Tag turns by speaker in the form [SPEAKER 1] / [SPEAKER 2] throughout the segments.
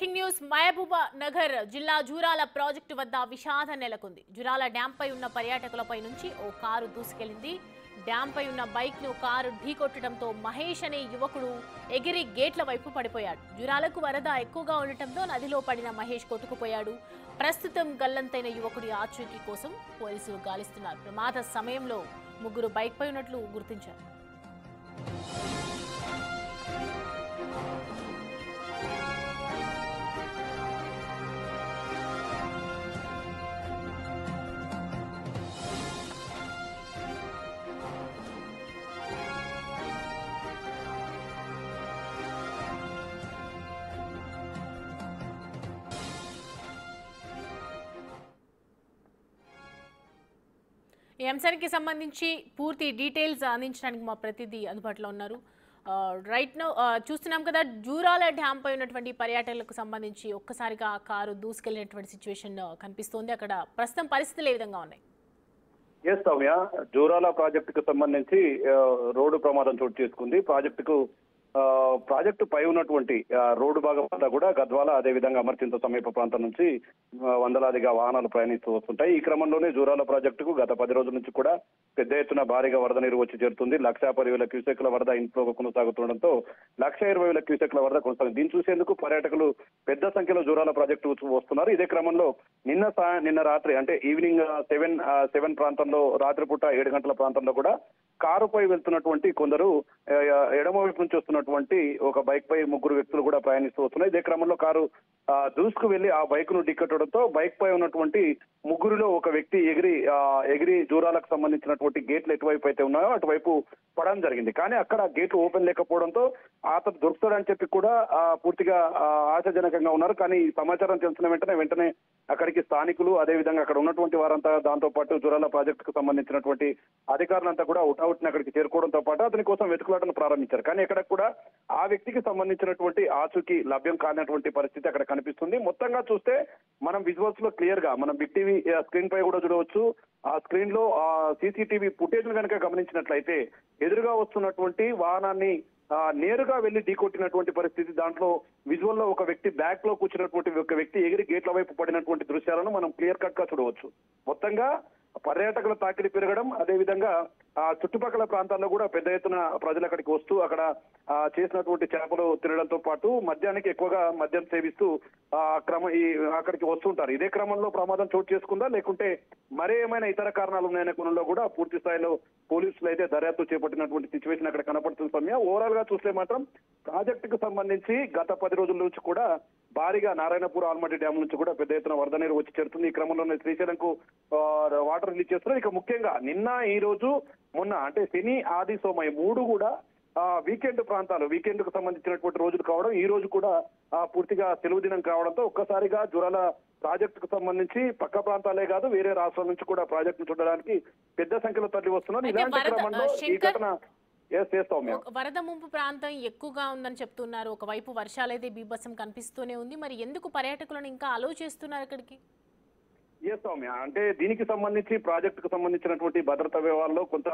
[SPEAKER 1] Breaking news Mehbooba Nagar జిల్లా Jurala project వద్ద విషాదం నెలకొంది. జూరాల డ్యాం పై ఉన్న పర్యాటకులపై నుంచి ఓ కారు దూసుకెళ్లింది. డ్యాం పై ఉన్న బైక్ ను కారు ఢీకొట్టడంతో మహేష్ అనే యువకుడు ఎగిరి గేట్ల వైపు పడిపోయాడు. జూరాలకు వరద ఎక్కువగా ఉండటంతో నదిలో పడిన మహేష్ కొట్టుకుపోయాడు. ప్రస్తుతం గల్లంతైన యువకుడి ఆచూకీ కోసం పోలీసులు గాలిస్తున్నారు. ప్రమాద సమయంలో ముగ్గురు బైక్ పై ఉన్నట్లు గుర్తించారు. ఈ అంశానికి సంబంధించి పూర్తి డీటెయిల్స్ అందించడానికి మా ప్రతినిధి అందుబాటులో ఉన్నారు. రైట్ నౌ చూస్తున్నాం కదా, జూరాల డ్యామ్ పై ఉన్నటువంటి పర్యాటకులకు సంబంధించి ఒక్కసారిగా కారు దూసుకెళ్లినటువంటి సిచ్యువేషన్ కనిపిస్తోంది. అక్కడ ప్రస్తుతం పరిస్థితులు ఏ విధంగా ఉన్నాయి?
[SPEAKER 2] ఎస్ సౌమ్య, జూరాల ప్రాజెక్టుకు సంబంధించి రోడ్డు ప్రమాదం చోటు చేసుకుంది. ప్రాజెక్టు పై ఉన్నటువంటి రోడ్డు భాగం అంతా కూడా గద్వాల, అదేవిధంగా అమర్చింత సమీప ప్రాంతం నుంచి వందలాదిగా వాహనాలు ప్రయాణిస్తూ వస్తుంటాయి. ఈ క్రమంలోనే జూరాల ప్రాజెక్టుకు గత 10 రోజుల నుంచి కూడా పెద్ద ఎత్తున భారీగా వరద నీరు వచ్చి చేరుతుంది. 1,10,000 క్యూసెక్ల వరద ఇంట్లో కొనసాగుతుండటంతో 1,20,000 క్యూసెక్ల వరద కొనసాగుతుంది. దీన్ని చూసేందుకు పర్యాటకులు పెద్ద సంఖ్యలో జూరాల ప్రాజెక్టు వస్తున్నారు. ఇదే క్రమంలో నిన్న రాత్రి అంటే ఈవినింగ్ 7 ప్రాంతంలో, రాత్రిపూట 7 గంటల ప్రాంతంలో కూడా కారుపై వెళ్తున్నటువంటి కొందరు ఎడమ వైపు నుంచి వస్తున్నటువంటి ఒక బైక్ పై ముగ్గురు వ్యక్తులు కూడా ప్రయాణిస్తూ వస్తున్నారు. ఇదే క్రమంలో కారు దూసుకు వెళ్లి ఆ బైక్ ను ఢీకొట్టడంతో బైక్ పై ఉన్నటువంటి ముగ్గురులో ఒక వ్యక్తి ఎగిరి జూరాలకు సంబంధించినటువంటి గేట్లు ఎటువైపు అయితే ఉన్నాయో అటువైపు పడడం జరిగింది. కానీ అక్కడ గేట్లు ఓపెన్ లేకపోవడంతో అతను దొరుకుతాడని చెప్పి కూడా పూర్తిగా ఆశాజనకంగా ఉన్నారు. కానీ ఈ సమాచారం తెలిసిన వెంటనే అక్కడికి స్థానికులు, అదేవిధంగా అక్కడ ఉన్నటువంటి వారంతా, దాంతో పాటు జూరాల ప్రాజెక్టుకు సంబంధించినటువంటి అధికారులంతా కూడా ఉటావుటిని అక్కడికి చేరుకోవడంతో పాటు అతని కోసం వెతుకులాటను ప్రారంభించారు. కానీ ఎక్కడ కూడా ఆ వ్యక్తికి సంబంధించినటువంటి ఆచూకీ లభ్యం కానటువంటి పరిస్థితి అక్కడ కనిపిస్తుంది. మొత్తంగా చూస్తే మనం విజువల్స్ లో క్లియర్ గా మనం బిగ్ టీవీ స్క్రీన్ పై కూడా చూడవచ్చు. ఆ స్క్రీన్ లో సీసీటీవీ ఫుటేజ్ కనుక గమనించినట్లయితే ఎదురుగా వస్తున్నటువంటి వాహనాన్ని నేరుగా వెళ్లి ఢీకొట్టినటువంటి పరిస్థితి. దాంట్లో విజువల్ లో ఒక వ్యక్తి బ్యాక్ లో కూర్చున్నటువంటి ఒక వ్యక్తి ఎగిరి గేట్ల వైపు పడినటువంటి దృశ్యాలను మనం క్లియర్ కట్ గా చూడవచ్చు. మొత్తంగా పర్యాటకుల తాకిడి పెరగడం, అదేవిధంగా చుట్టుపక్కల ప్రాంతాల్లో కూడా పెద్ద ఎత్తున ప్రజలు అక్కడికి వస్తూ అక్కడ చేసినటువంటి చేపలు తినడంతో పాటు మద్యానికి ఎక్కువగా మద్యం సేవిస్తూ అక్కడికి వస్తుంటారు. ఇదే క్రమంలో ప్రమాదం చోటు చేసుకుందా, లేకుంటే మరే ఏమైనా ఇతర కారణాలు ఉన్నాయనే కోణంలో కూడా పూర్తి స్థాయిలో పోలీసులు అయితే దర్యాప్తు చేపట్టినటువంటి సిచ్యువేషన్ అక్కడ కనపడుతుంది. సమయం ఓవరాల్ గా చూస్తే మాత్రం ప్రాజెక్టుకు సంబంధించి గత 10 రోజుల నుంచి కూడా భారీగా నారాయణపూర్, ఆల్మట్టి డ్యామ్ నుంచి కూడా పెద్ద ఎత్తున వరద నీరు వచ్చి చేరుతుంది. ఈ క్రమంలోనే శ్రీశైలంకు వాటర్ రిలీజ్ చేస్తున్నారు. ఇక ముఖ్యంగా నిన్న, ఈ రోజు, మొన్న అంటే శని, ఆది, సోమవారం 3 కూడా వీకెండ్ కు సంబంధించినటువంటి రోజులు కావడం, ఈ రోజు కూడా పూర్తిగా సెలవు దినం కావడంతో ఒక్కసారిగా జూరాల ప్రాజెక్టుకు సంబంధించి పక్క ప్రాంతాలే కాదు వేరే రాష్ట్రాల నుంచి కూడా ప్రాజెక్టును చూడడానికి పెద్ద సంఖ్యలో తరలి వస్తున్నారు. ఇలాంటి క్రమంలో ఈ ఘటన
[SPEAKER 1] వరద ముంపు ప్రాంతం ఎక్కువగా ఉందని చెప్తున్నారు. ఒకవైపు వర్షాలైతే బీభత్సం కనిపిస్తూనే ఉంది. మరి ఎందుకు పర్యాటకులను ఇంకా అలో చేస్తున్నారు అక్కడికి?
[SPEAKER 2] ఎస్ సౌమ్య, అంటే దీనికి సంబంధించి ప్రాజెక్టుకు సంబంధించినటువంటి భద్రతా వ్యవహారంలో కొంత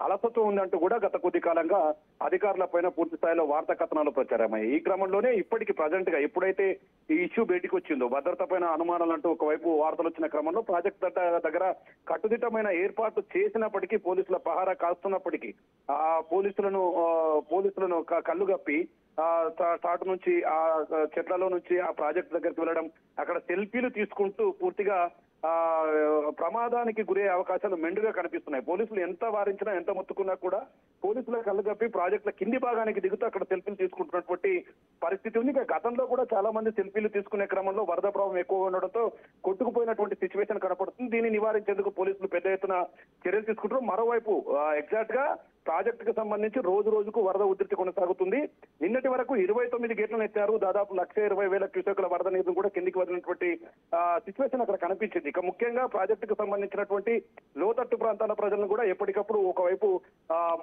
[SPEAKER 2] అలసత్వం ఉందంటూ కూడా గత కొద్ది కాలంగా అధికారుల పైన పూర్తి స్థాయిలో వార్తా కథనాలు ప్రచారమయ్యాయి. ఈ క్రమంలోనే ఇప్పటికి ప్రజెంట్ గా ఎప్పుడైతే ఈ ఇష్యూ బయటికి వచ్చిందో, భద్రత పైన అనుమానాలు అంటూ ఒకవైపు వార్తలు వచ్చిన క్రమంలో ప్రాజెక్టు దగ్గర కట్టుదిట్టమైన ఏర్పాట్లు చేసినప్పటికీ, పోలీసుల పహారా కాస్తున్నప్పటికీ పోలీసులను కళ్ళు గప్పి చాటు నుంచి ఆ చెట్లలో నుంచి ఆ ప్రాజెక్ట్ దగ్గరికి వెళ్ళడం, అక్కడ సెల్ఫీలు తీసుకుంటూ పూర్తిగా ప్రమాదానికి గురయ్యే అవకాశాలు మెండుగా కనిపిస్తున్నాయి. పోలీసులు ఎంత వారించినా, ఎంత మొత్తుకున్నా కూడా పోలీసుల కళ్ళు కప్పి ప్రాజెక్టుల కింది భాగానికి దిగుతూ అక్కడ సెల్ఫీలు తీసుకుంటున్నటువంటి పరిస్థితి ఉంది. ఇక గతంలో కూడా చాలా మంది సెల్ఫీలు తీసుకునే క్రమంలో వరద ప్రభావం ఎక్కువగా ఉండడంతో కొట్టుకుపోయినటువంటి సిచ్యువేషన్ కనపడుతుంది. దీన్ని నివారించేందుకు పోలీసులు పెద్ద ఎత్తున చర్యలు తీసుకుంటారు. మరోవైపు ఎగ్జాక్ట్ గా ప్రాజెక్టుకు సంబంధించి రోజుకు వరద ఉధృతి కొనసాగుతుంది. నిన్నటి వరకు 29 గేట్లను ఎత్తారు. దాదాపు 1,20,000 క్యూసెక్ల వరద నీరు కూడా కిందికి వదిలినటువంటి సిచ్యువేషన్ అక్కడ కనిపించింది. ఇక ముఖ్యంగా ప్రాజెక్టుకు సంబంధించినటువంటి లోతట్టు ప్రాంతాల ప్రజలను కూడా ఎప్పటికప్పుడు ఒకవైపు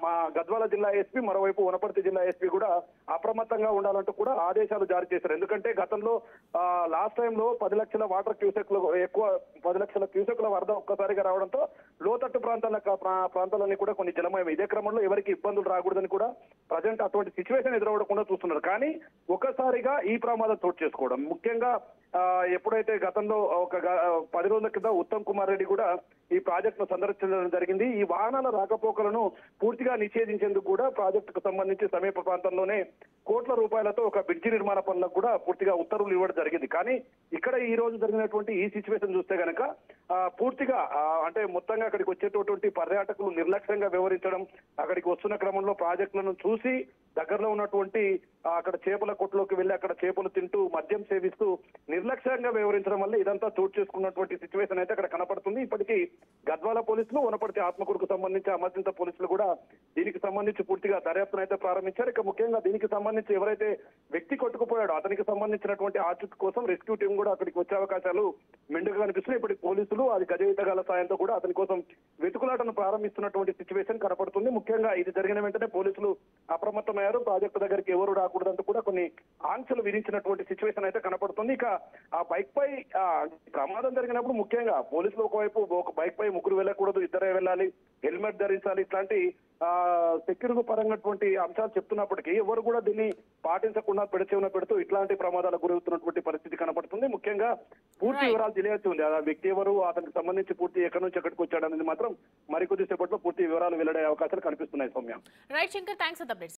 [SPEAKER 2] మా గద్వాల జిల్లా ఎస్పీ, మరోవైపు వనపర్తి జిల్లా ఎస్పీ కూడా అప్రమత్తంగా ఉండాలంటూ కూడా ఆదేశాలు జారీ చేశారు. ఎందుకంటే గతంలో లాస్ట్ టైంలో 10 లక్షల వాటర్ క్యూసెక్లు ఎక్కువ 10 లక్షల క్యూసెక్ల వరద ఒక్కసారిగా రావడంతో లోతట్టు ప్రాంతాలన్నీ కూడా కొన్ని జలమయం. ఇదే క్రమంలో ఎవరికి ఇబ్బందులు రాకూడదని కూడా ప్రజెంట్ అటువంటి సిచ్యువేషన్ ఎదురవ్వకుండా చూస్తున్నారు. కానీ ఒకసారిగా ఈ ప్రమాదం చోటు చేసుకోవడం ముఖ్యంగా ఎప్పుడైతే గతంలో 10 రోజుల కింద ఉత్తమ్ కుమార్ రెడ్డి కూడా ఈ ప్రాజెక్టును సందర్శించడం జరిగింది. ఈ వాహనాల రాకపోకలను పూర్తిగా నిషేధించేందుకు కూడా ప్రాజెక్టుకు సంబంధించి సమీప ప్రాంతంలోనే కోట్ల రూపాయలతో ఒక బ్రిడ్జి నిర్మాణ పనులకు కూడా పూర్తిగా ఉత్తర్వులు ఇవ్వడం జరిగింది. కానీ ఇక్కడ ఈ రోజు జరిగినటువంటి ఈ సిచ్యువేషన్ చూస్తే గనక పూర్తిగా అంటే మొత్తంగా అక్కడికి వచ్చేటటువంటి పర్యాటకులు నిర్లక్ష్యంగా వ్యవహరించడం, అక్కడికి వస్తున్న క్రమంలో ప్రాజెక్టులను చూసి దగ్గరలో ఉన్నటువంటి అక్కడ చేపల కొట్టులోకి వెళ్లి అక్కడ చేపలు తింటూ మద్యం సేవిస్తూ నిర్లక్ష్యంగా వ్యవహరించడం వల్ల ఇదంతా చోటు చేసుకున్నటువంటి సిచ్యువేషన్ అయితే అక్కడ కనపడుతుంది. ఇప్పటికీ గద్వాల పోలీసులు, వనపర్తి ఆత్మకూరుకు సంబంధించి అమర్చింత పోలీసులు కూడా దీనికి సంబంధించి పూర్తిగా దర్యాప్తును అయితే ప్రారంభించారు. ఇక ముఖ్యంగా దీనికి సంబంధించి ఎవరైతే వ్యక్తి కొట్టుకుపోయాడో అతనికి సంబంధించినటువంటి ఆచూకీ కోసం రెస్క్యూ టీం కూడా అక్కడికి వచ్చే అవకాశాలు మెండుగా కనిపిస్తున్నాయి. ఇప్పటికి పోలీసులు అది గజయితగాల సాయంతో కూడా అతని కోసం వెతుకులాటను ప్రారంభిస్తున్నటువంటి సిచ్యువేషన్ కనపడుతుంది. ముఖ్యంగా ఇది జరిగిన వెంటనే పోలీసులు అప్రమత్తమయ్యారు. ప్రాజెక్టు దగ్గరికి ఎవరు రాకూడదంటూ కూడా కొన్ని ఆంక్షలు విధించినటువంటి సిచ్యువేషన్ అయితే కనపడుతుంది. ఇక ఆ బైక్ పై ప్రమాదం జరిగినప్పుడు ముఖ్యంగా పోలీసులు ఒకవైపు ఒక బైక్ పై ముగ్గురు వెళ్ళకూడదు, ఇద్దరే వెళ్ళాలి, హెల్మెట్ ధరించాలి, ఇట్లాంటి సెక్యూరిటీ పరంగాటువంటి అంశాలు చెప్తున్నప్పటికీ ఎవరు కూడా దీన్ని పాటించకుండా పెడచెవిన పెడుతూ ఇట్లాంటి ప్రమాదాలకు గురవుతున్నటువంటి పరిస్థితి కనపడుతుంది. ముఖ్యంగా పూర్తి వివరాలు తెలియాల్సి ఉంది. ఆ వ్యక్తి ఎవరు, అతనికి సంబంధించి పూర్తి ఎక్కడి నుంచి ఎక్కడికి వచ్చాడు అనేది మాత్రం మరికొద్ది సేపట్లో పూర్తి వివరాలు వెల్లడే అవకాశాలు కనిపిస్తున్నాయి. Soumya.
[SPEAKER 1] Right Shankar, thanks for the updates.